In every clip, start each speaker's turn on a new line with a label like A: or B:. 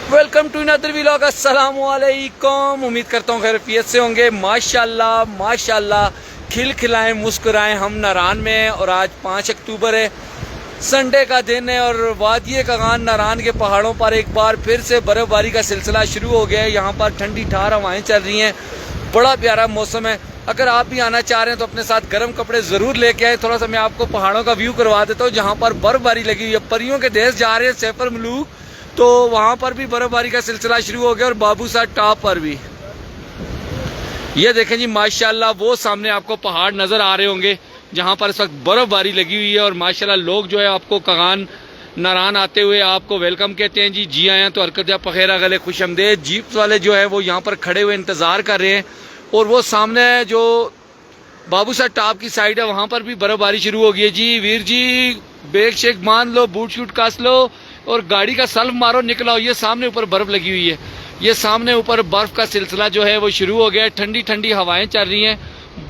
A: Welcome to another vlog. अस्सलाम वालेकुम। उम्मीद करता हूँ खैरियत से होंगे। माशाल्लाह माशाल्लाह खिलखिलाएं मुस्कुराएं। हम नारान में हैं और आज 5 अक्टूबर है, संडे का दिन है और वादिये कगान नारान के पहाड़ों पर एक बार फिर से बर्फबारी का सिलसिला शुरू हो गया है। यहाँ पर ठंडी ठार हवाएं चल रही हैं, बड़ा प्यारा मौसम है। अगर आप भी आना चाह रहे हैं तो अपने साथ गर्म कपड़े ज़रूर लेके आए। थोड़ा सा मैं आपको पहाड़ों का व्यू करवा देता हूँ जहाँ पर बर्फबारी लगी हुई है। परियों के देश जा रहे हैं सैफर मलूक, तो वहाँ पर भी बर्फबारी का सिलसिला शुरू हो गया और बाबूसार टॉप पर भी। ये देखें जी माशाल्लाह, वो सामने आपको पहाड़ नज़र आ रहे होंगे जहाँ पर इस वक्त बर्फबारी लगी हुई है और माशाल्लाह लोग जो है आपको कगान नारान आते हुए आपको वेलकम कहते हैं जी। जी आए तो हरकत पखेरा गले खुश आमदेद। जीप वाले जो है वो यहाँ पर खड़े हुए इंतज़ार कर रहे हैं और वो सामने जो बाबूसार टॉप की साइड है वहाँ पर भी बर्फबारी शुरू हो गई है जी। वीर जी ब्रेक शेक मान लो, बूट शूट कास लो और गाड़ी का सल्फ मारो, निकलाओ। ये सामने ऊपर बर्फ लगी हुई है, ये सामने ऊपर बर्फ का सिलसिला जो है वो शुरू हो गया है। ठंडी ठंडी हवाएं चल रही हैं,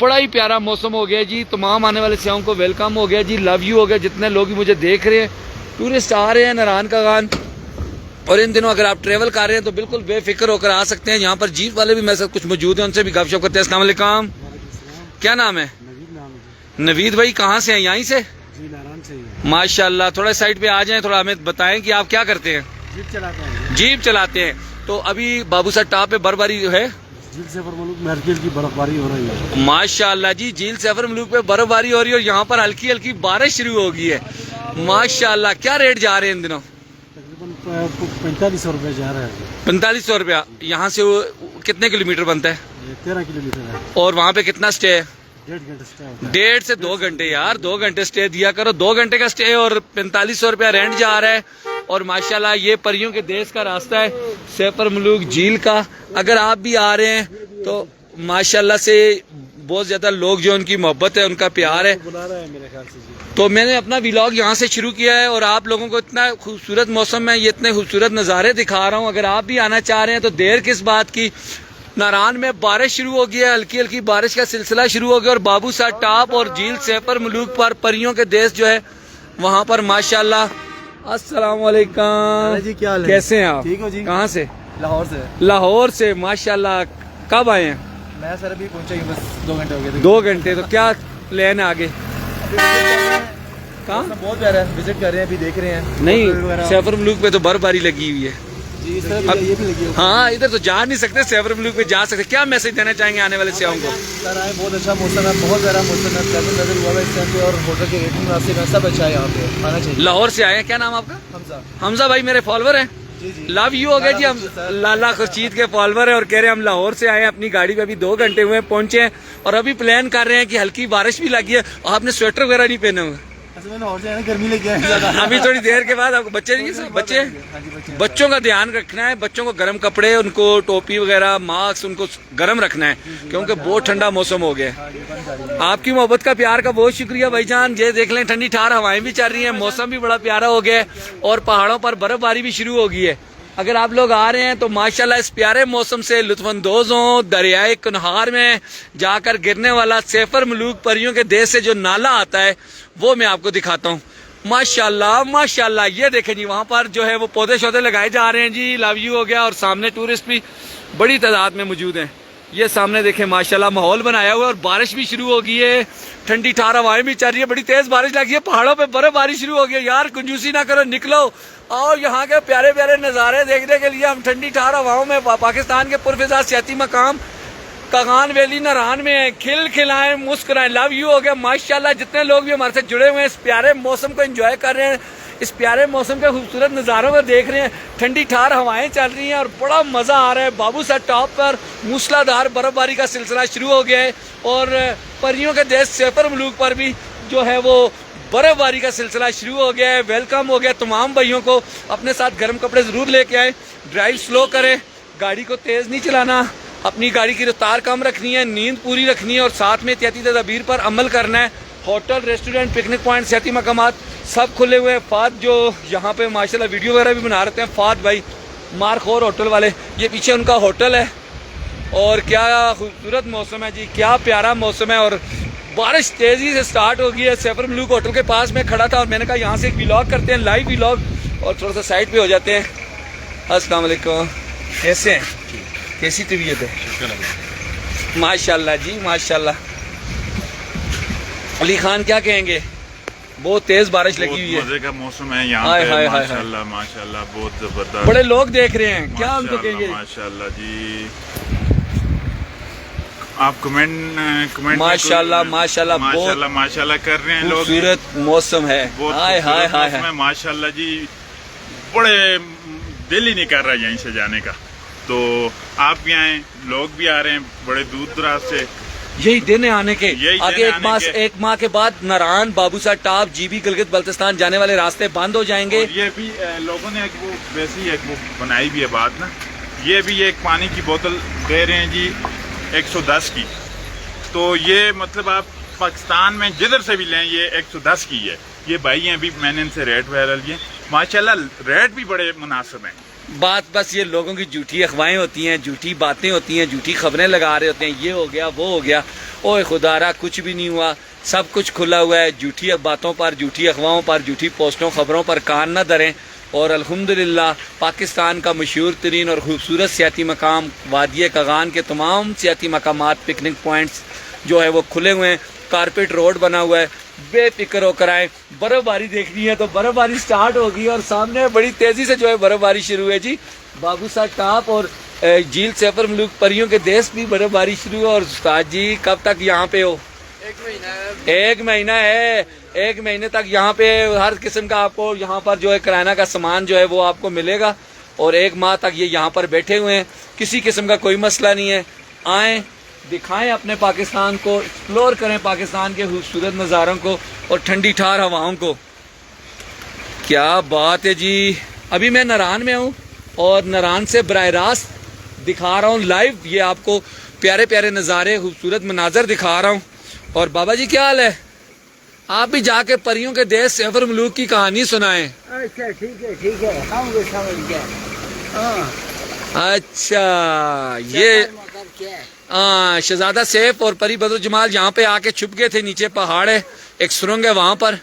A: बड़ा ही प्यारा मौसम हो गया जी। तमाम आने वाले सियाहों को वेलकम हो गया जी, लव यू हो गया। जितने लोग मुझे देख रहे हैं, टूरिस्ट आ रहे हैं नारान कगान, और इन दिनों अगर आप ट्रेवल कर रहे हैं तो बिल्कुल बेफिक्र होकर आ सकते हैं। यहाँ पर जीप वाले भी मेरे साथ कुछ मौजूद हैं, उनसे भी गपशप करते हैं। अस्सलाम वालेकुम। क्या नाम है? नवीद भाई। कहाँ से हैं? यहीं से?
B: जी, नारायण से ही।
A: माशाल्लाह। थोड़ा साइड पे आ जाएं, थोड़ा हमें बताएं कि आप क्या करते हैं?
B: जीप चलाते हैं।
A: जीप चलाते हैं। तो अभी बाबूसार टॉप पे बर्फबारी जो है,
B: झील सैफर मलूक में हल्की हल्की बर्फबारी हो रही है।
A: माशाल्लाह जी, झील सैफर मलूक पे बर्फबारी हो रही है और यहाँ पर हल्की हल्की बारिश शुरू हो गई है। माशाल्लाह। क्या रेट जा रहे हैं इन दिनों?
B: तकरीबन 4500 रुपये जा रहा है।
A: 4500 रुपया। यहाँ से वो कितने किलोमीटर बनता है?
B: 13 किलोमीटर है।
A: और वहाँ पे कितना स्टे है?
B: 1.5 घंटे स्टे होता है।
A: 1.5 से 2 घंटे। यार 2 घंटे स्टे दिया करो। 2 घंटे का स्टे और 4500 रुपया रेंट जा रहा है। और माशाल्लाह ये परियों के देश का रास्ता है सैफर मलूक झील का। अगर आप भी आ रहे हैं तो माशाल्लाह से बहुत ज्यादा लोग जो उनकी मोहब्बत है, उनका प्यार है,
B: बुला रहा है मेरे ख्याल से जी।
A: तो मैंने अपना व्लॉग यहाँ से शुरू किया है और आप लोगों को इतना खूबसूरत मौसम में ये इतने खूबसूरत नज़ारे दिखा रहा हूँ। अगर आप भी आना चाह रहे हैं तो देर किस बात की। नारान में बारिश शुरू हो गया है, हल्की हल्की बारिश का सिलसिला शुरू हो गया और बाबूसार टॉप और झील सैफर मलूक पर परियों के देश जो है वहाँ पर माशाल्लाह। अस्सलाम वालेकुम
B: जी, क्या हाल है?
A: कैसे हैं आप?
B: ठीक हो जी।
A: कहाँ से?
B: लाहौर से।
A: लाहौर से। माशाल्लाह। कब आए हैं?
B: मैं सर अभी पहुंचा ही बस 2 घंटे हो गए थे।
A: 2 घंटे। तो क्या प्लान है आगे? कहाँ?
B: बहुत प्यारा है, विजिट कर रहे हैं, अभी देख रहे हैं।
A: नहीं, सैफर मलूक पे तो बर्फबारी लगी हुई है
B: जी, इस तरफ ये भी लगी है।
A: हाँ, इधर तो जा नहीं सकते, सैफर मलूक पे जा सकते। क्या मैसेज देना चाहेंगे आने वाले सियाहों को?
B: सर आए, बहुत अच्छा मौसम है, बहुत प्यारा मौसम है। प्लेजेंट नजर हुआ है इस टाइम पे और होटल के रेटिंग मुनासिब है, सब अच्छा है यहाँ पे, आना चाहिए।
A: लाहौर से आए हैं। क्या नाम आपका?
B: हमजा।
A: हमजा भाई मेरे फॉलोवर हैं।
B: जी जी,
A: लव यू हो गया जी। हम लाला खुर्शीद के फॉलोवर है और कह रहे हैं हम लाहौर से आए हैं, अपनी गाड़ी पे अभी 2 घंटे हुए पहुंचे हैं और अभी प्लान कर रहे हैं कि हल्की बारिश भी लगी है। आपने स्वेटर वगैरह नहीं पहने हुए?
B: लाहौर से गर्मी लगी है।
A: अभी थोड़ी देर के बाद आपको बच्चे नहीं सब बच्चे, बच्चों का ध्यान रखना है। बच्चों को गर्म कपड़े, उनको टोपी वगैरह, मास्क, उनको गर्म रखना है क्योंकि बहुत ठंडा मौसम हो गया है। आपकी मोहब्बत का, प्यार का बहुत शुक्रिया भाईजान। ये देख लें ठंडी ठार हवाएं भी चल रही हैं, मौसम भी बड़ा प्यारा हो गया है और पहाड़ों पर बर्फबारी भी शुरू हो गई है। अगर आप लोग आ रहे हैं तो माशाल्लाह इस प्यारे मौसम से लुत्फानंदोज हों। दरियाए कुनहार में जाकर गिरने वाला सैफर मलूक परियों के देश से जो नाला आता है वो मैं आपको दिखाता हूँ। माशाल्लाह माशाल्लाह। ये देखें जी, वहाँ पर जो है वो पौधे शौधे लगाए जा रहे हैं जी। लव यू हो गया और सामने टूरिस्ट भी बड़ी तादाद में मौजूद हैं। ये सामने देखें माशाल्लाह माहौल बनाया हुआ है और बारिश भी शुरू हो गई है। ठंडी ठार हवाएं भी चल रही है, बड़ी तेज बारिश लगी है। पहाड़ों पे बर्फबारी शुरू हो गई है। यार कंजूसी ना करो, निकलो और यहाँ के प्यारे प्यारे नज़ारे देखने के लिए हम ठंडी ठार हवाओं में पाकिस्तान के पुरफिजा सियाती मकाम कगान वैली नारान में है। खिल खिलाएं मुस्कुराएं। लव यू हो गया। माशाल्लाह जितने लोग भी हमारे साथ जुड़े हुए हैं, इस प्यारे मौसम को एंजॉय कर रहे हैं, इस प्यारे मौसम के खूबसूरत नज़ारों को देख रहे हैं। ठंडी ठार हवाएं चल रही हैं और बड़ा मज़ा आ रहा है। बाबूसार टॉप पर मूसलाधार बर्फबारी का सिलसिला शुरू हो गया है और परियों के देश सैफर मलूक पर भी जो है वो बर्फबारी का सिलसिला शुरू हो गया है। वेलकम हो गया। तमाम भाइयों को अपने साथ गर्म कपड़े ज़रूर लेके आए। ड्राइव स्लो करें, गाड़ी को तेज़ नहीं चलाना, अपनी गाड़ी की रफ्तार कम रखनी है, नींद पूरी रखनी है और साथ में एहतियाती तदबीर पर अमल करना है। होटल, रेस्टोरेंट, पिकनिक पॉइंट, सियाती मकामात सब खुले हुए हैं। फाद जो यहाँ पे माशाल्लाह वीडियो वगैरह भी बना रहे हैं, फाद भाई मारखोर होटल वाले, ये पीछे उनका होटल है। और क्या खूबसूरत मौसम है जी, क्या प्यारा मौसम है और बारिश तेज़ी से स्टार्ट हो गई है। सैफर मलूक होटल के पास में खड़ा था और मैंने कहा यहाँ से एक व्लॉग करते हैं, लाइव व्लॉग, और थोड़ा सा साइड पे हो जाते हैं। अस्सलाम वालेकुम, कैसे हैं? कैसी तबीयत है? माशाल्लाह जी माशाल्लाह। अली खान क्या कहेंगे? बहुत तेज बारिश लगी हुई है,
C: मजे का मौसम है यहाँ
A: हाय
C: पे।
A: हाय हाय
C: माशाल्लाह माशाल्लाह बहुत जबरदस्त।
A: बड़े लोग देख रहे हैं, क्या उनको
C: माशाल्लाह,
A: कहेंगे?
C: माशाल्लाह जी। आप कमेंट
A: माशाल्लाह माशाल्लाह
C: माशाल्लाह
A: बहुत
C: माशाल्लाह कर रहे हैं लोग।
A: खूबसूरत मौसम है,
C: बहुत
A: हाय हाय
C: खूबसूरत
A: हाय
C: मौसम है,
A: हाय।
C: माशाल्लाह जी। बड़े दिल ही नहीं कर रहा यहीं से जाने का। तो आप भी आए, लोग भी आ रहे हैं बड़े दूर दराज से।
A: यही दिन है आने के।
C: यही दिन
A: आगे
C: आने के।
A: एक माह के बाद नारायण, बाबूसा टाप, जीबी गिलगित बल्तिस्तान जाने वाले रास्ते बंद हो जाएंगे।
C: और ये भी लोगों ने एक वो वैसी एक वो बनाई भी है बात ना, ये भी एक पानी की बोतल दे रहे हैं जी 110 की। तो ये मतलब आप पाकिस्तान में जिधर से भी लें ये 110 की है। ये भाई हैं, अभी मैंने इनसे रेट वायरल किए, माशाल्लाह रेट भी बड़े मुनासिब हैं।
A: बात बस ये लोगों की झूठी अफवाहें होती हैं, झूठी बातें होती हैं, झूठी खबरें लगा रहे होते हैं, ये हो गया वो हो गया। ओए खुदारा, कुछ भी नहीं हुआ, सब कुछ खुला हुआ है। झूठी बातों पर, झूठी अफवाहों पर, झूठी पोस्टों खबरों पर कान न धरें। और अल्हम्दुलिल्लाह पाकिस्तान का मशहूर तरीन और खूबसूरत सियाती मकाम वादिय कगान के तमाम सियाती मकामात, पिकनिक पॉइंट्स जो है वो खुले हुए हैं। कारपेट रोड बना हुआ है, बेफिक्र होकर आए। बर्फबारी देखनी है तो बर्फबारी स्टार्ट होगी और सामने बड़ी तेजी से जो है बर्फबारी शुरू है जी। बाबूसा टाप और झील सैफर मुल्क परियों के देश भी बर्फबारी शुरू है। और उस्ताद जी कब तक यहाँ पे हो? 1 महीना है। 1 महीने तक यहाँ पे हर किस्म का आपको यहाँ पर जो है किराना का सामान जो है वो आपको मिलेगा। और 1 माह तक ये यहाँ पर बैठे हुए हैं, किसी किस्म का कोई मसला नहीं है। आएँ, दिखाएं अपने पाकिस्तान को, एक्सप्लोर करें पाकिस्तान के खूबसूरत नज़ारों को और ठंडी ठार हवाओं को। क्या बात है जी। अभी मैं नारायण में हूँ और नारायण से बराह रास्त दिखा रहा हूँ लाइव, ये आपको प्यारे प्यारे नज़ारे, खूबसूरत मनाजर दिखा रहा हूँ। और बाबा जी क्या हाल है? आप भी जाके परियों के देश सैफर मुल्क की कहानी सुनाएं।
D: अच्छा ठीक है, हम भी समझ गए।
A: अच्छा, ये शहजादा सैफ और परी बदर जमाल यहाँ पे आके छुप गए थे। नीचे पहाड़ है, एक सुरंग है वहां पर।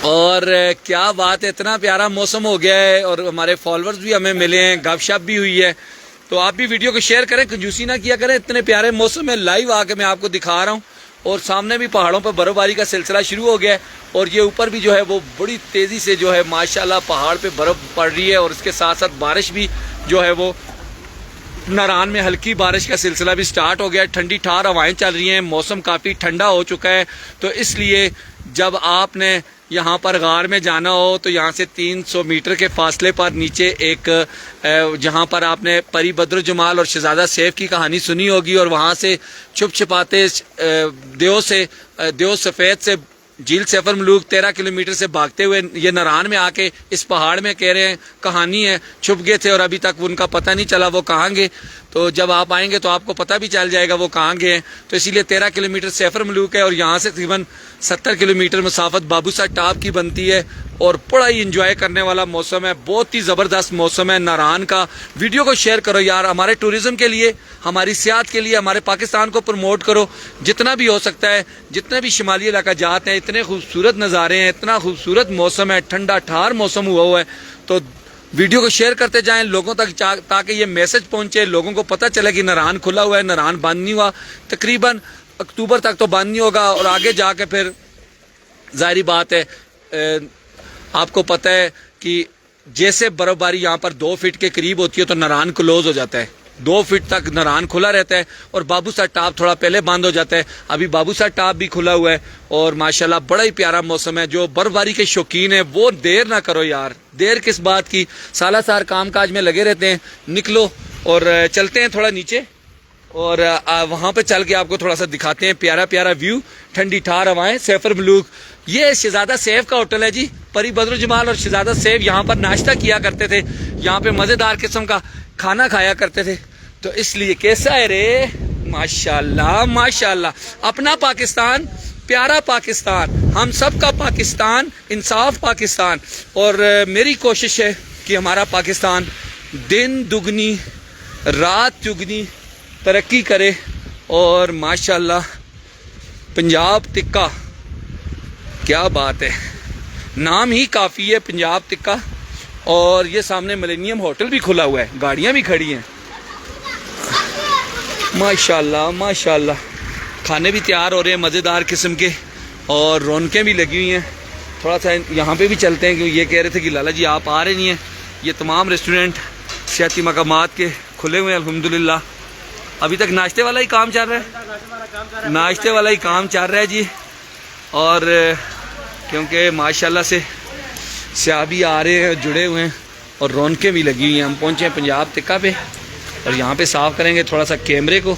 A: और क्या बात है, इतना प्यारा मौसम हो गया है और हमारे फॉलोअर्स भी हमें मिले हैं, गपशप भी हुई है। तो आप भी वीडियो को शेयर करें, कंजूसी ना किया करें। इतने प्यारे मौसम में लाइव आके मैं आपको दिखा रहा हूँ। और सामने भी पहाड़ों पर बर्फबारी का सिलसिला शुरू हो गया है। और ये ऊपर भी जो है वो बड़ी तेजी से जो है माशाल्लाह पहाड़ पे बर्फ पड़ रही है। और इसके साथ साथ बारिश भी जो है वो नारायण में हल्की बारिश का सिलसिला भी स्टार्ट हो गया। ठंडी ठार हवाएं चल रही हैं, मौसम काफ़ी ठंडा हो चुका है। तो इसलिए जब आपने यहाँ पर गार में जाना हो तो यहाँ से 300 मीटर के फासले पर नीचे एक जहाँ पर आपने परी बद्र जमाल और शहजादा सैफ की कहानी सुनी होगी, और वहाँ से छुप छुपाते देव सफ़ेद से झील सैफर मुल्क 13 किलोमीटर से भागते हुए ये नारायण में आके इस पहाड़ में कह रहे हैं कहानी है, छुप गए थे और अभी तक उनका पता नहीं चला वो कहाँ गए। तो जब आप आएंगे तो आपको पता भी चल जाएगा वो कहाँ गए हैं। तो इसीलिए 13 किलोमीटर सैफर मुल्क है और यहाँ से तकरीबन 70 किलोमीटर मुसाफत बाबूसा टाप की बनती है। और बड़ा ही इंजॉय करने वाला मौसम है, बहुत ही ज़बरदस्त मौसम है नारायण का। वीडियो को शेयर करो यार, हमारे टूरिज़्म के लिए, हमारी सियाहत के लिए, हमारे पाकिस्तान को प्रमोट करो जितना भी हो सकता है। जितने भी शुमाली इलाका जाते हैं, इतने खूबसूरत नज़ारे हैं, इतना खूबसूरत मौसम है, ठंडा ठार मौसम हुआ है। तो वीडियो को शेयर करते जाएं लोगों तक, ताकि ये मैसेज पहुंचे, लोगों को पता चले कि नारायण खुला हुआ है, नारायण बंद नहीं हुआ। तकरीबन अक्टूबर तक तो बंद नहीं होगा और आगे जाके फिर जाहिर बात है आपको पता है कि जैसे बर्फबारी यहाँ पर 2 फीट के करीब होती है तो नारायण क्लोज हो जाता है। 2 फीट तक नारायण खुला रहता है और बाबूसा टाप थोड़ा पहले बंद हो जाता है। अभी बाबूसा टाप भी खुला हुआ है और माशाल्लाह बड़ा ही प्यारा मौसम है। जो बर्फबारी के शौकीन है वो देर ना करो यार, देर किस बात की, सालासार काम काज में लगे रहते हैं। निकलो और चलते हैं थोड़ा नीचे और वहाँ पे चल के आपको थोड़ा सा दिखाते हैं प्यारा प्यारा व्यू, ठंडी ठार हवाएं, सैफर मुल्क। ये शहजादा सैफ का होटल है जी। परी बद्र जमाल और शहजादा सैफ यहाँ पर नाश्ता किया करते थे, यहाँ पे मज़ेदार किस्म का खाना खाया करते थे। तो इसलिए कैसा है रे, माशाल्लाह माशाल्लाह। अपना पाकिस्तान, प्यारा पाकिस्तान, हम सब का पाकिस्तान, इंसाफ पाकिस्तान। और मेरी कोशिश है कि हमारा पाकिस्तान दिन दुगनी रात चुगनी तरक्की करे। और माशाल्लाह पंजाब टिक्का, क्या बात है, नाम ही काफ़ी है पंजाब टिक्का। और ये सामने मिलेनियम होटल भी खुला हुआ है, गाड़ियाँ भी खड़ी हैं। माशाल्लाह माशाल्लाह, खाने भी तैयार हो रहे हैं मज़ेदार किस्म के, और रौनकें भी लगी हुई हैं। थोड़ा सा यहाँ पे भी चलते हैं, क्योंकि ये कह रहे थे कि लाला जी आप आ रहे नहीं हैं। ये तमाम रेस्टोरेंट सियाती मकामात के खुले हुए हैं अल्हम्दुलिल्लाह। अभी तक नाश्ते वाला ही काम चल रहा है, नाश्ते वाला ही काम चल रहा है जी। और क्योंकि माशाल्लाह से सियाबी आ रहे हैं, जुड़े हुए हैं, और रौनकें भी लगी हुई हैं। हम पहुँचे हैं पंजाब तिक्का पे, और यहाँ पे साफ़ करेंगे थोड़ा सा कैमरे को।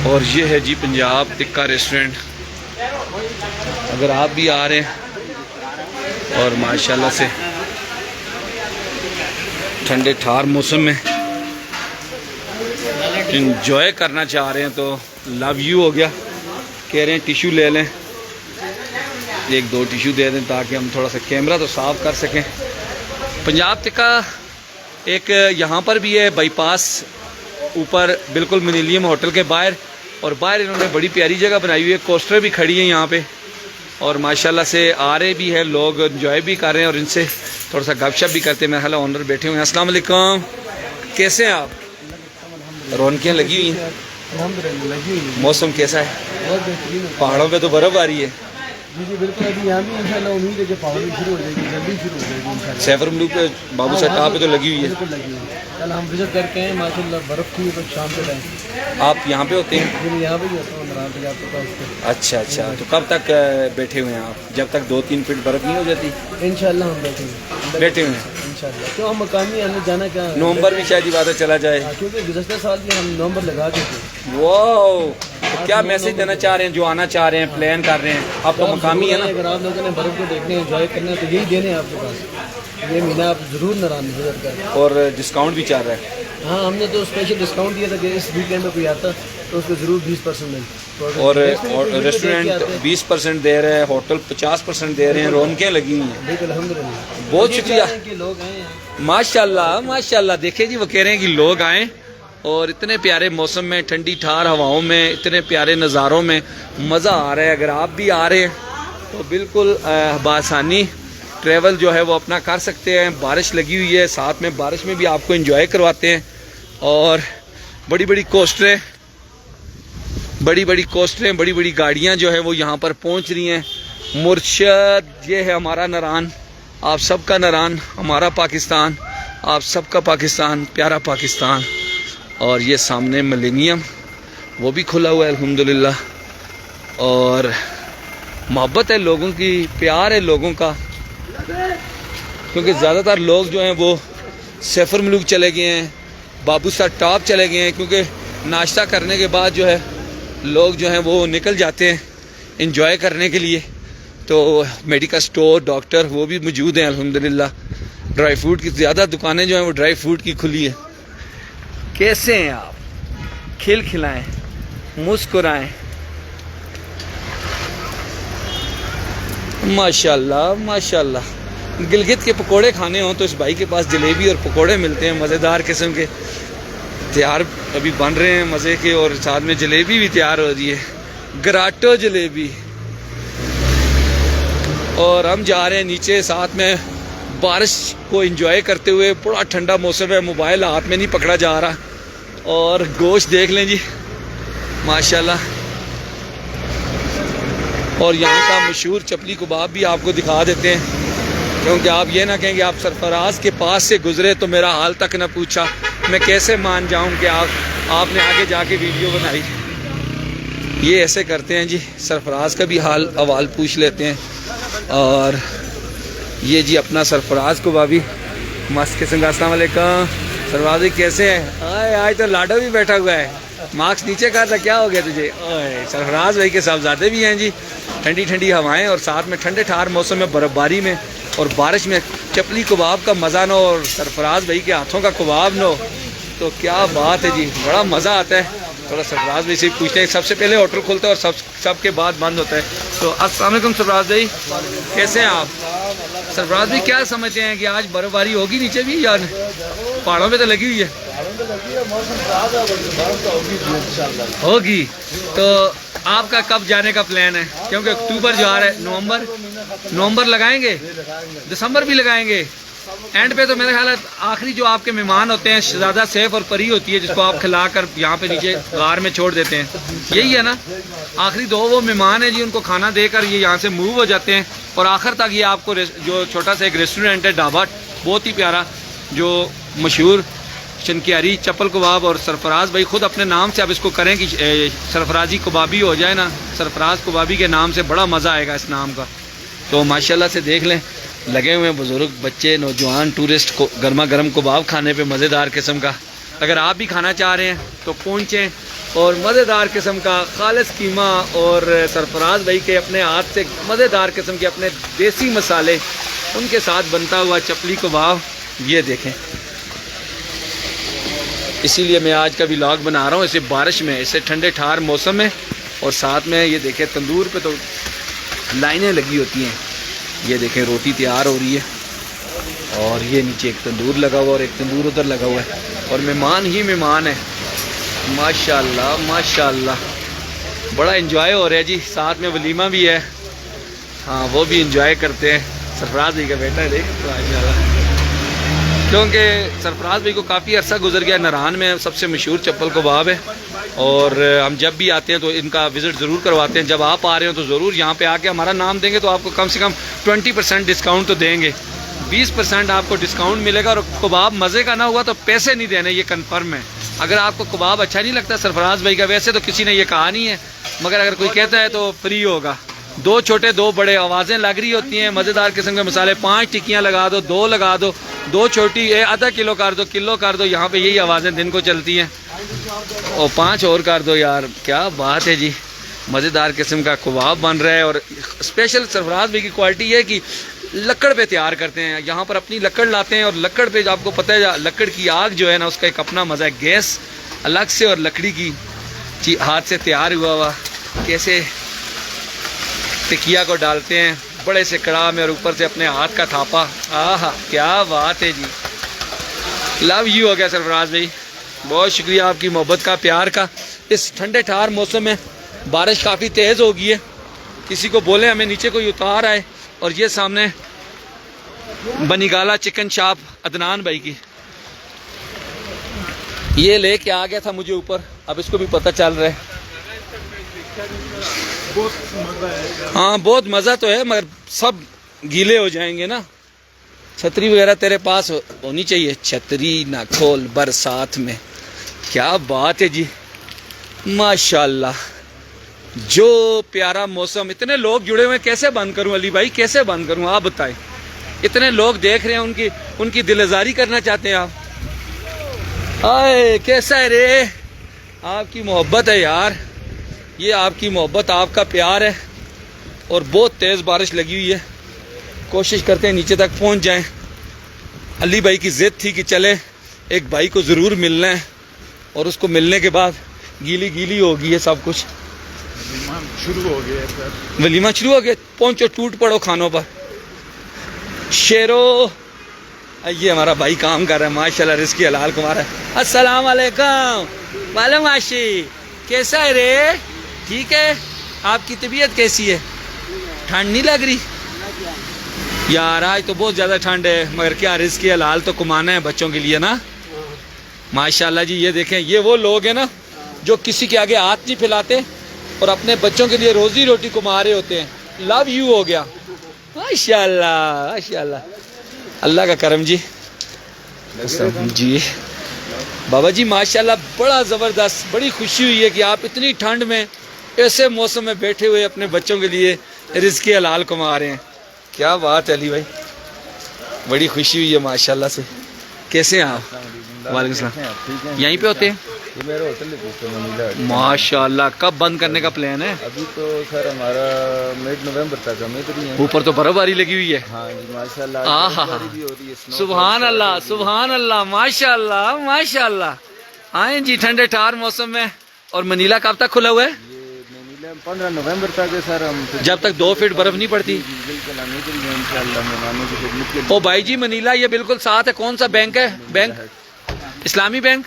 A: और ये है जी पंजाब तिक्का रेस्टोरेंट। अगर आप भी आ रहे हैं और माशाल्लाह से ठंडे ठार मौसम में इंजॉय करना चाह रहे हैं तो लव यू हो गया। कह रहे हैं टिश्यू ले लें, 1-2 टिश्यू दे दें ताकि हम थोड़ा सा कैमरा तो साफ़ कर सकें। पंजाब तिक्का एक यहाँ पर भी है बाईपास ऊपर, बिल्कुल मिलेनियम होटल के बाहर, और बाहर इन्होंने बड़ी प्यारी जगह बनाई हुई है। कोस्टर भी खड़ी है यहाँ पे, और माशाल्लाह से आ रहे भी हैं लोग, एंजॉय भी कर रहे हैं, और इनसे थोड़ा सा गपशप भी करते हैं। मेरा ख्याल ऑनर बैठे हुए हैं। अस्सलाम वालेकुम, कैसे हैं आप? रौनकें लगी हुई हैं, मौसम कैसा है? पहाड़ों पे तो बर्फ़ आ रही है।
B: जी जी बिल्कुल, अभी यहाँ भी इंशाल्लाह उम्मीद है कि पहाड़ी शुरू हो जाएगी, जल्दी शुरू हो जाएगी इंशाल्लाह।
A: सैफर मलूक पे बाबू साहब टाप पे तो लगी हुई है,
B: बिल्कुल लगी हुई है। कल हम विजिट करके आए माशाल्लाह, बर्फ़ थी तो शाम के टाइम।
A: आप यहाँ पे होते हैं?
B: फिर यहाँ पे ही होता हूँ, नाराज पंजाब के पास पे।
A: अच्छा अच्छा, तो कब तक बैठे हुए हैं आप? जब तक 2-3 फीट बर्फ़ नहीं हो जाती?
B: इंशाल्लाह हम बैठेंगे,
A: बैठे हुए हैं
B: इंशाल्लाह। क्यों हम मकामी, हमने जाना क्या
A: नवंबर भी शायद इबादत चला जाए,
B: क्योंकि गुज़श्ता साल भी हम नवंबर लगा के थे।
A: वाओ, तो क्या मैसेज देना चाह रहे हैं जो आना चाह रहे हैं, प्लान कर रहे हैं? आप तो मकामी है ना?
B: अगर आप लोगों ने बर्फ़ को देखने एंजॉय करना है तो यही देने हैं आपके पास, ये महीना आप ज़रूर नाराज विजिट करें।
A: और डिस्काउंट भी चल रहा है।
B: हाँ, हमने तो स्पेशल डिस्काउंट दिया था कि इस वीकेंड में कोई आता तो उसको ज़रूर 20% मिले।
A: और रेस्टोरेंट 20% दे रहे हैं, होटल 50% दे रहे हैं, रौनकें लगी हुई हैं।
B: बिल्कुल अल्हम्दुलिल्लाह,
A: बहुत शुक्रिया,
B: कि लोग आए हैं।
A: माशाल्लाह माशाल्लाह। देखिए जी, वो कह रहे हैं कि लोग आएँ, और इतने प्यारे मौसम में, ठंडी ठार हवाओं में, इतने प्यारे नज़ारों में मज़ा आ रहा है। अगर आप भी आ रहे हैं तो बिल्कुल बासानी ट्रैवल जो है वो अपना कर सकते हैं। बारिश लगी हुई है, साथ में बारिश में भी आपको एंजॉय करवाते हैं। और बड़ी बड़ी कोस्टरें, बड़ी बड़ी गाड़ियां जो है वो यहाँ पर पहुँच रही हैं। मुर्शद, ये है हमारा नरान, आप सबका नरान, हमारा पाकिस्तान, आप सबका पाकिस्तान, प्यारा पाकिस्तान। और ये सामने मिलेनियम, वो भी खुला हुआ है अल्हम्दुलिल्लाह। और मोहब्बत है लोगों की, प्यार है लोगों का, क्योंकि ज़्यादातर लोग जो हैं वो सैफर मलूक चले गए हैं, बाबू साहब टॉप चले गए हैं, क्योंकि नाश्ता करने के बाद जो है लोग जो हैं वो निकल जाते हैं एंजॉय करने के लिए। तो मेडिकल स्टोर, डॉक्टर वो भी मौजूद हैं अल्हम्दुलिल्लाह। ड्राई फ्रूट की ज़्यादा दुकानें जो हैं वो ड्राई फ्रूट की खुली है। कैसे हैं आप? खिलखिलाएं, मुस्कुराएं, माशाल्लाह माशाल्लाह। गिलगित के पकोड़े खाने हों तो इस भाई के पास जलेबी और पकोड़े मिलते हैं मज़ेदार किस्म के, तैयार अभी बन रहे हैं मज़े के, और साथ में जलेबी भी तैयार हो रही है, गराटो जलेबी। और हम जा रहे हैं नीचे, साथ में बारिश को एंजॉय करते हुए। बड़ा ठंडा मौसम है, मोबाइल हाथ में नहीं पकड़ा जा रहा। और गोश्त देख लें जी माशाल्लाह। और यहाँ का मशहूर चपली कबाब भी आपको दिखा देते हैं, क्योंकि आप ये ना कहें कि आप सरफराज के पास से गुजरे तो मेरा हाल तक ना पूछा। मैं कैसे मान जाऊँ कि आपने आगे जाके वीडियो बनाई। ये ऐसे करते हैं जी, सरफराज का भी हाल अवाल पूछ लेते हैं। और ये जी अपना सरफराज को भाभी मस्त किस्म का। अस्सलाम वालेकुम सरफराज जी, कैसे हैं? आज तो लाडो भी बैठा हुआ है, मार्क्स नीचे कर रहा, क्या हो गया तुझे? सरफराज भाई के साहबजादे भी हैं जी। ठंडी ठंडी हवाएं, और साथ में ठंडे ठार मौसम में, बर्फ़बारी में और बारिश में चपली कबाब का मज़ा नो, और सरफराज भाई के हाथों का कबाब नो, तो क्या बात है जी, बड़ा मज़ा आता है। थोड़ा सरफराज भाई से पूछते हैं, सबसे पहले होटल खुलता है और सबके बाद बंद होता है। तो अस्सलाम वालेकुम सरफराज भाई, कैसे हैं आप? सरफराज भाई क्या समझते हैं कि आज बर्फ़बारी होगी नीचे भी, या पहाड़ों पे तो लगी हुई है? होगी। तो आपका कब जाने का प्लान है? क्योंकि अक्टूबर जो आ रहा है, नवंबर नवंबर लगाएंगे, दिसंबर भी लगाएंगे। एंड पे तो मेरा ख्याल है आखिरी जो आपके मेहमान होते हैं शहजादा सैफ और परी होती है, जिसको आप खिलाकर यहाँ पे नीचे गार में छोड़ देते हैं, यही है ना। आखिरी दो वो मेहमान है जी, उनको खाना देकर ये यहाँ से मूव हो जाते हैं। और आखिर तक ये आपको जो छोटा सा एक रेस्टोरेंट है, ढाबा, बहुत ही प्यारा, जो मशहूर शनकियारी चप्पल कबाब, और सरफराज भाई खुद अपने नाम से आप इसको करें कि सरफराजी कबाबी हो जाए ना, सरफराज कबाबी के नाम से बड़ा मज़ा आएगा इस नाम का। तो माशाल्लाह से देख लें, लगे हुए हैं बुज़ुर्ग, बच्चे, नौजवान, टूरिस्ट को गर्मा गर्म कबाब खाने पे मज़ेदार किस्म का। अगर आप भी खाना चाह रहे हैं तो पहुँचें और मज़ेदार किस्म का खालिस कीमा और सरफराज भाई के अपने हाथ से मज़ेदार किस्म के अपने देसी मसाले, उनके साथ बनता हुआ चपली कबाब, ये देखें। इसीलिए मैं आज का व्लॉग बना रहा हूँ, इसे बारिश में, इसे ठंडे ठार मौसम में, और साथ में ये देखें तंदूर पे तो लाइनें लगी होती हैं। ये देखें रोटी तैयार हो रही है, और ये नीचे एक तंदूर लगा हुआ और एक तंदूर उधर लगा हुआ है, और मेहमान ही मेहमान है, माशाल्लाह माशाल्लाह। बड़ा एंजॉय हो रहा है जी, साथ में वलीमा भी है, हाँ वो भी एंजॉय करते हैं। सरफराज भाई का बेटा है, देख माशाल्लाह, क्योंकि सरफराज भाई को काफ़ी अरसा गुजर गया। नारान में सबसे मशहूर चप्पल कबाब है, और हम जब भी आते हैं तो इनका विज़िट ज़रूर करवाते हैं। जब आप आ रहे हो तो ज़रूर यहाँ पे आके हमारा नाम देंगे तो आपको कम से कम 20% डिस्काउंट तो देंगे, 20% आपको डिस्काउंट मिलेगा। और कबाब मज़े का ना हुआ तो पैसे नहीं देने, ये कन्फर्म है। अगर आपको कबाब अच्छा नहीं लगता सरफराज भाई का, वैसे तो किसी ने ये कहा नहीं है, मगर अगर कोई कहता है तो फ्री होगा। 2 छोटे 2 बड़े आवाज़ें लग रही होती हैं, मज़ेदार किस्म के मसाले, 5 टिक्कियाँ लगा दो, 2 लगा दो, 2 छोटी, आधा किलो कर दो, किलो कर दो, यहाँ पे यही आवाज़ें दिन को चलती हैं, और 5 और कर दो यार। क्या बात है जी, मज़ेदार किस्म का कबाब बन रहा है। और स्पेशल सरफराज भाई की क्वालिटी ये है कि लकड़ पे तैयार करते हैं, यहाँ पर अपनी लकड़ लाते हैं, और लकड़ पे आपको पता है लकड़ की आग जो है ना, उसका एक अपना मज़ा है। गैस अलग से और लकड़ी की हाथ से तैयार हुआ कैसे टिकिया को डालते हैं बड़े से कड़ा में, और ऊपर से अपने हाथ का थापा, आहा क्या बात है जी। लव यू हो गया सरफराज भाई, बहुत शुक्रिया आपकी मोहब्बत का, प्यार का। इस ठंडे ठार मौसम में बारिश काफ़ी तेज़ हो गई है, किसी को बोले हमें नीचे कोई उतार आए। और ये सामने बनीगाला चिकन शॉप अदनान भाई की, ये लेके आ गया था मुझे ऊपर, अब इसको भी पता चल रहा है। हाँ बहुत मज़ा तो है, मगर सब गीले हो जाएंगे ना। छतरी वगैरह तेरे पास होनी चाहिए, छतरी ना खोल बरसात में। क्या बात है जी, माशाल्लाह, जो प्यारा मौसम। इतने लोग जुड़े हुए हैं, कैसे बंद करूं अली भाई, कैसे बंद करूं आप बताएं। इतने लोग देख रहे हैं, उनकी दिलजारी करना चाहते हैं आप। आए कैसा है रे, आपकी मोहब्बत है यार, ये आपकी मोहब्बत, आपका प्यार है। और बहुत तेज़ बारिश लगी हुई है, कोशिश करते हैं नीचे तक पहुंच जाएं। अली भाई की ज़िद थी कि चले एक भाई को ज़रूर मिलना है, और उसको मिलने के बाद गीली गीली हो गई है सब कुछ।
C: शुरू हो गया,
A: वलीमा शुरू हो गया, पहुंचो टूट पड़ो खानों पर। शेरो, ये हमारा भाई काम कर रहा है माशाल्लाह, रिज़्क़ी हलाल कुमार है। अस्सलाम वालेकुम, वालेकुम आशी, कैसा है रे, ठीक है। आपकी तबीयत कैसी है, ठंड नहीं लग रही यार? आज तो बहुत ज़्यादा ठंड है, मगर क्या रिज़्क़ी हलाल तो कमाना है बच्चों के लिए ना। माशाल्लाह जी, ये देखें, ये वो लोग हैं ना जो किसी के आगे हाथ नहीं फैलाते और अपने बच्चों के लिए रोज़ी रोटी कमा रहे होते हैं। लव यू हो गया, माशाल्लाह माशाल्लाह, अल्लाह का करम जी। जी बाबा जी माशाल्लाह, बड़ा ज़बरदस्त, बड़ी खुशी हुई है कि आप इतनी ठंड में ऐसे मौसम में बैठे हुए अपने बच्चों के लिए रिज़्क़ी हलाल कमा रहे हैं। क्या बात है अली भाई, बड़ी खुशी हुई है माशाल्लाह से। कैसे हैं आप? वालेकुम सलाम। यहीं पे होते हैं?
B: ये मेरा होटल है
A: माशाल्लाह। कब बंद करने का प्लान है?
B: अभी तो सर हमारा मिड नवंबर तक हम इधर ही हैं।
A: ऊपर तो बर्फबारी लगी हुई है।
B: हाँ जी माशाल्लाह,
A: बर्फबारी
B: भी हो रही है,
A: सुभान अल्लाह सुभान अल्लाह, माशाल्लाह माशाल्लाह। आए जी ठंडे ठार मौसम में। और मनीला कब तक खुला हुआ है?
B: ये मनीला 15 नवंबर तक है सर। हम
A: जब तक 2 फीट बर्फ नहीं पड़ती।
B: बिल्कुल हम इधर ही हैं इंशाल्लाह, मेहमानों की खिदमत के लिए।
A: ओ भाई जी, मनीला ये बिल्कुल साथ है। कौन सा बैंक है? बैंक इस्लामी बैंक,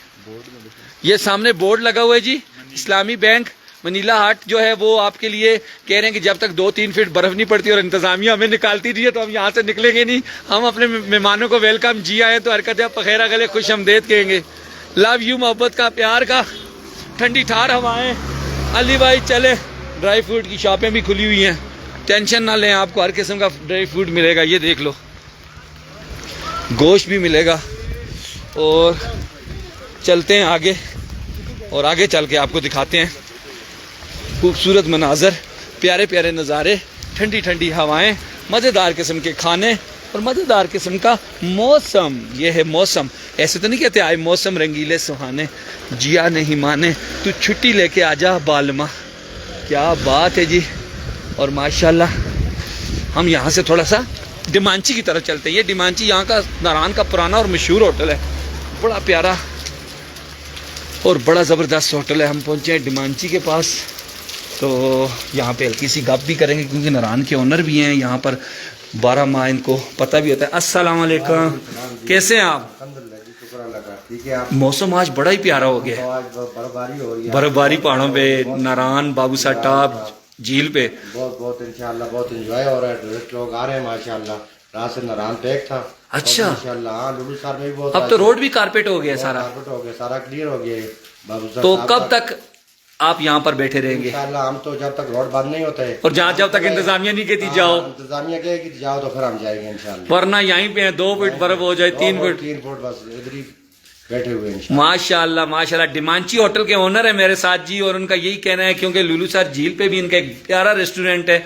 A: ये सामने बोर्ड लगा हुआ है जी, इस्लामी बैंक। वनीला हाट जो है वो आपके लिए कह रहे हैं कि जब तक 2-3 फीट बर्फ नहीं पड़ती और इंतजामिया हमें निकालती रही है तो हम यहाँ से निकलेंगे नहीं। हम अपने मेहमानों को वेलकम जी आए तो हरकत पखेरा गले खुश हमदेद कहेंगे। लव यू, मोहब्बत का, प्यार का, ठंडी ठार हवाएं। अली भाई चले, ड्राई फ्रूट की शॉपें भी खुली हुई हैं, टेंशन ना लें, आपको हर किस्म का ड्राई फ्रूट मिलेगा। ये देख लो, गोश्त भी मिलेगा। और चलते हैं आगे, और आगे चल के आपको दिखाते हैं खूबसूरत मनाजर, प्यारे प्यारे नज़ारे, ठंडी ठंडी हवाएं, मज़ेदार किस्म के खाने और मज़ेदार किस्म का मौसम। ये है मौसम। ऐसे तो नहीं कहते आए मौसम रंगीले सुहाने, जिया नहीं माने तू छुट्टी लेके आजा बालमा। क्या बात है जी। और माशाल्लाह हम यहाँ से थोड़ा सा डिमांची की तरफ चलते हैं। ये डिमांची यहाँ का नारान का पुराना और मशहूर होटल है, बड़ा प्यारा और बड़ा ज़बरदस्त होटल है। हम पहुँचे हैं डिमांची के पास, तो यहाँ पे हल्की सी गप भी करेंगे क्योंकि नारान के ओनर भी हैं यहाँ पर, 12 माह इनको पता भी होता है। अस्सलाम वालेकुम, कैसे हैं आप?
E: ठीक है। आप
A: मौसम आज बड़ा ही प्यारा हो गया है,
E: आज बर्फबारी हो रही है,
A: बर्फबारी पहाड़ों पे, नारान, बाबूसा टॉप झील पे
E: बहुत इंशाल्लाह बहुत एंजॉय हो रहा है। टूरिस्ट लोग आ रहे हैं माशाल्लाह। रात से नारान पैक था।
A: अच्छा।
E: इंशाल्लाह हाँ, लुलू सर में भी बहुत,
A: अब तो रोड भी कारपेट हो गया सारा,
E: कारपेट हो गया, सारा क्लियर हो गया है। बाबूसा
A: तो
E: साहब
A: कब तक आप यहाँ पर बैठे रहेंगे?
E: इंशाल्लाह हम तो जब तक रोड बंद नहीं होता है
A: और जहाँ जब तक इंतजामिया नहीं कहती जाओ,
E: इंतजामिया कहेगी जाओ तो फिर हम जाएंगे इंशाल्लाह।
A: वरना यहीं पे 2 फीट बर्फ हो जाए, 3 फीट।
E: 3 फुट बस इधर ही बैठे हुए इंशाल्लाह।
A: माशाल्लाह माशाल्लाह। डिमांची होटल के ओनर है मेरे साथ जी, और उनका यही कहना है क्योंकि लुलू सर झील पे भी इनका एक प्यारा रेस्टोरेंट है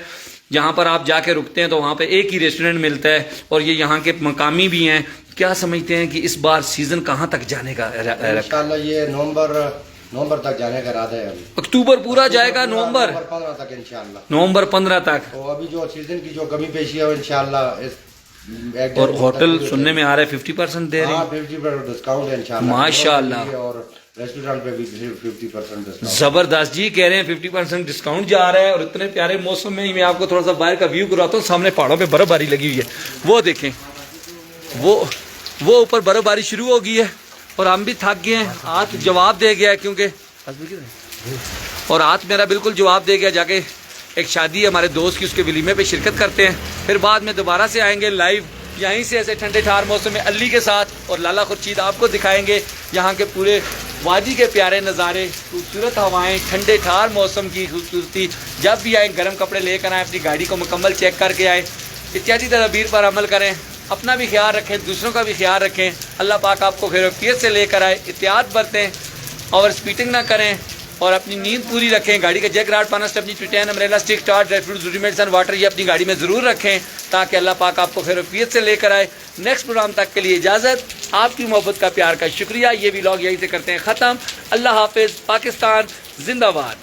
A: जहाँ पर आप जाके रुकते हैं तो वहाँ पे एक ही रेस्टोरेंट मिलता है, और ये यहाँ के मकामी भी हैं। क्या समझते हैं कि इस बार सीजन कहाँ तक जाने का?
E: इंशाल्लाह ये नवंबर तक जाने का इरादा है। अभी
A: अक्टूबर पूरा जाएगा, नवंबर
E: 15 तक इंशाल्लाह।
A: नवंबर 15 तक।
E: तो अभी जो सीजन की जो कमी पेशी है इंशाल्लाह इस
A: और होटल सुनने में आ रहा है 50% दे रहे हैं।
E: 50% डिस्काउंट है इंशाल्लाह।
A: माशाल्लाह।
E: और रेस्टोरेंट पे भी 50% डिस्काउंट।
A: जबरदस्त जी, कह रहे हैं 50% डिस्काउंट जा रहा है। और इतने प्यारे मौसम में ही मैं आपको थोड़ा सा बाहर का व्यू करवाता हूँ। सामने पहाड़ों पे बर्फबारी लगी हुई है, वो देखें, वो ऊपर बर्फबारी शुरू हो गई है और हम भी थक गए हैं। हाथ जवाब दे गया है क्योंकि, और हाथ मेरा बिल्कुल जवाब दे गया। जाके एक शादी है हमारे दोस्त की, उसके वलीमे पे शिरकत करते हैं, फिर बाद में दोबारा से आएंगे लाइव यहीं से ऐसे ठंडे ठार मौसम में अली के साथ, और लाला खुर्शीद आपको दिखाएंगे यहाँ के पूरे वादी के प्यारे नज़ारे, खूबसूरत हवाएं, ठंडे ठार मौसम की खूबसूरती। जब भी आए गर्म कपड़े लेकर आएँ, अपनी गाड़ी को मुकम्मल चेक करके आएँ, इत्यादि तदबीर पर अमल करें, अपना भी ख्याल रखें, दूसरों का भी ख्याल रखें। अल्लाह पाक आपको खैरियत से लेकर आए, एहतियात बरतें, ओवर स्पीडिंग ना करें और अपनी नींद पूरी रखें। गाड़ी का जैक राड पाना स्टेपनी ट्विटन अम्ब्रेला स्टिक टार ड्राई फ्रूट जरूरी मेडिसन वाटर ये अपनी गाड़ी में ज़रूर रखें ताकि अल्लाह पाक आपको खैरियत से लेकर आए। नेक्स्ट प्रोग्राम तक के लिए इजाज़त, आपकी मोहब्बत का, प्यार का शुक्रिया। ये व्लॉग यहीं से करते हैं ख़त्म। अल्लाह हाफिज़, पाकिस्तान जिंदाबाद।